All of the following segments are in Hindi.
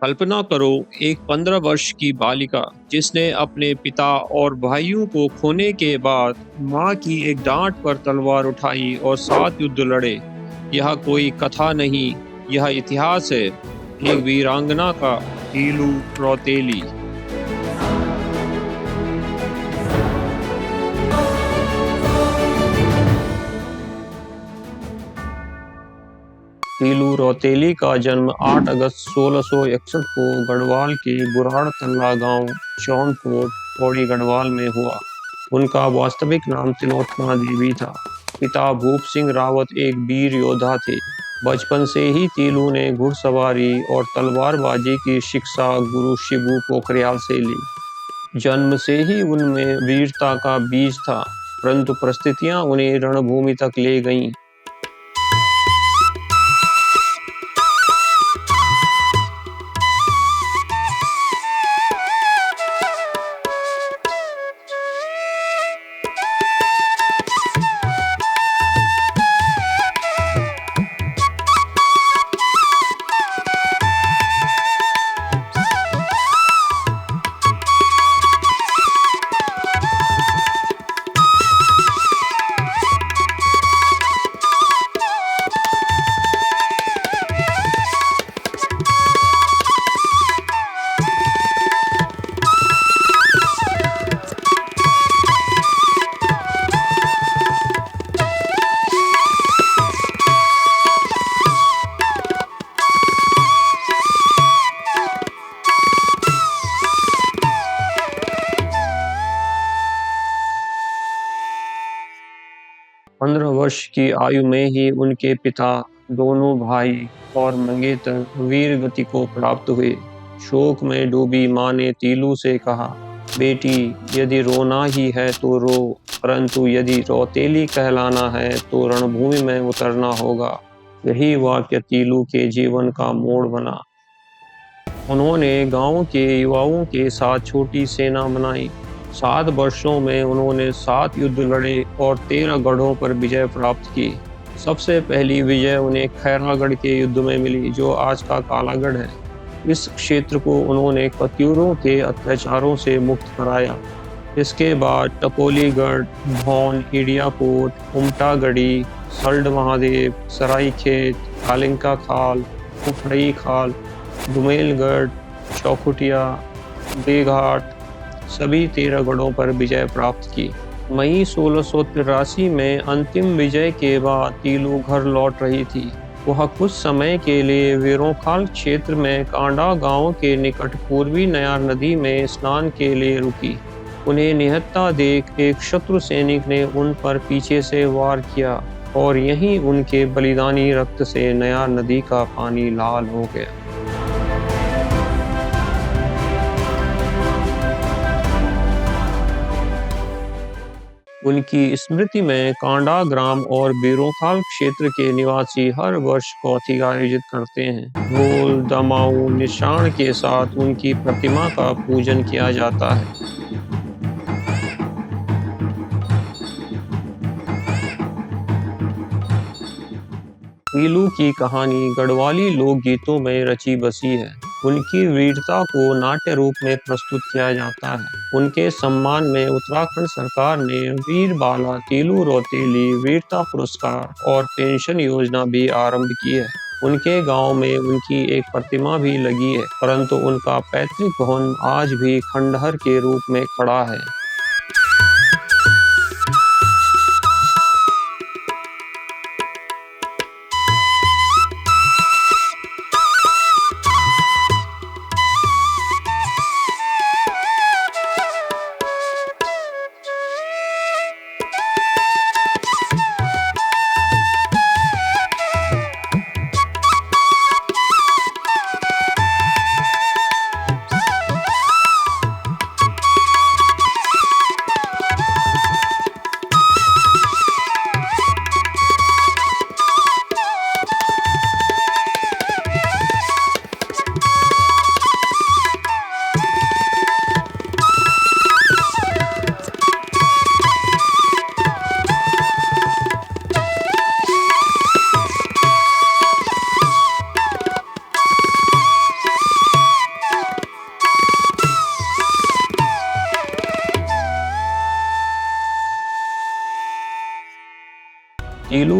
कल्पना करो, एक 15 वर्ष की बालिका जिसने अपने पिता और भाइयों को खोने के बाद माँ की एक डांट पर तलवार उठाई और 7 युद्ध लड़े। यह कोई कथा नहीं, यह इतिहास है, एक वीरांगना का। टीलू रौतेली। टीलू रौतेली का जन्म 8 अगस्त 1661 को गढ़वाल के बुराड़ तल्ला गांव जौनपुर पौड़ी गढ़वाल में हुआ। उनका वास्तविक नाम तिलोत्तमा देवी था। पिता भूप सिंह रावत एक वीर योद्धा थे। बचपन से ही तीलू ने घुड़सवारी और तलवारबाजी की शिक्षा गुरु शिबू पोखरियाल से ली। जन्म से ही उनमें वीरता का बीज था, परंतु परिस्थितियां उन्हें रणभूमि तक ले गईं। 15 वर्ष की आयु में ही उनके पिता, दोनों भाई और मंगेतर वीर गति को प्राप्त हुए। शोक में डूबी माँ ने तीलू से कहा, बेटी, यदि रोना ही है तो रो, परंतु यदि रौतेली कहलाना है तो रणभूमि में उतरना होगा। यही वाक्य तीलू के जीवन का मोड़ बना। उन्होंने गांव के युवाओं के साथ छोटी सेना बनाई। 7 वर्षों में उन्होंने 7 युद्ध लड़े और 13 गढ़ों पर विजय प्राप्त की। सबसे पहली विजय उन्हें खैरागढ़ के युद्ध में मिली, जो आज का कालागढ़ है। इस क्षेत्र को उन्होंने कत्यूरों के अत्याचारों से मुक्त कराया। इसके बाद टपोलीगढ़, भौन, इडियाकोट, उमटागढ़ी, सल्ड महादेव, सरायखेत, कालिंका खाल, कुफरई खाल, दुमेलगढ़, चौखुटिया, बेघाट, सभी 13 गढ़ों पर विजय प्राप्त की। मई 1683 में अंतिम विजय के बाद तीलू घर लौट रही थी। वह कुछ समय के लिए वीरोंखाल क्षेत्र में कांडा गांव के निकट पूर्वी नयार नदी में स्नान के लिए रुकी। उन्हें निहत्था देख एक शत्रु सैनिक ने उन पर पीछे से वार किया और यहीं उनके बलिदानी रक्त से नयार नदी का पानी लाल हो गया। उनकी स्मृति में कांडा ग्राम और बीरोंखाल क्षेत्र के निवासी हर वर्ष कौथिग आयोजित करते हैं। ढोल, दमाऊ, निशान के साथ उनकी प्रतिमा का पूजन किया जाता है। तीलू की कहानी गढ़वाली लोकगीतों में रची बसी है। उनकी वीरता को नाट्य रूप में प्रस्तुत किया जाता है। उनके सम्मान में उत्तराखंड सरकार ने वीर बाला तीलू रौतेली वीरता पुरस्कार और पेंशन योजना भी आरंभ की है। उनके गांव में उनकी एक प्रतिमा भी लगी है, परंतु उनका पैतृक भवन आज भी खंडहर के रूप में खड़ा है।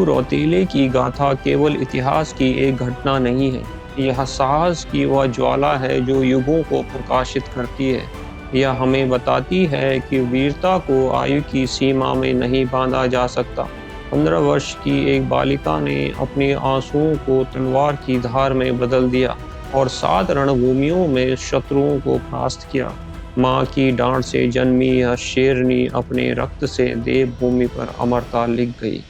तीलू रौतेले की गाथा केवल इतिहास की एक घटना नहीं है, यह साहस की वह ज्वाला है जो युगों को प्रकाशित करती है। यह हमें बताती है कि वीरता को आयु की सीमा में नहीं बांधा जा सकता। 15 वर्ष की एक बालिका ने अपने आंसुओं को तलवार की धार में बदल दिया और 7 रणभूमियों में शत्रुओं को परास्त किया। माँ की डांट से जन्मी यह शेरनी अपने रक्त से देवभूमि पर अमरता लिख गई।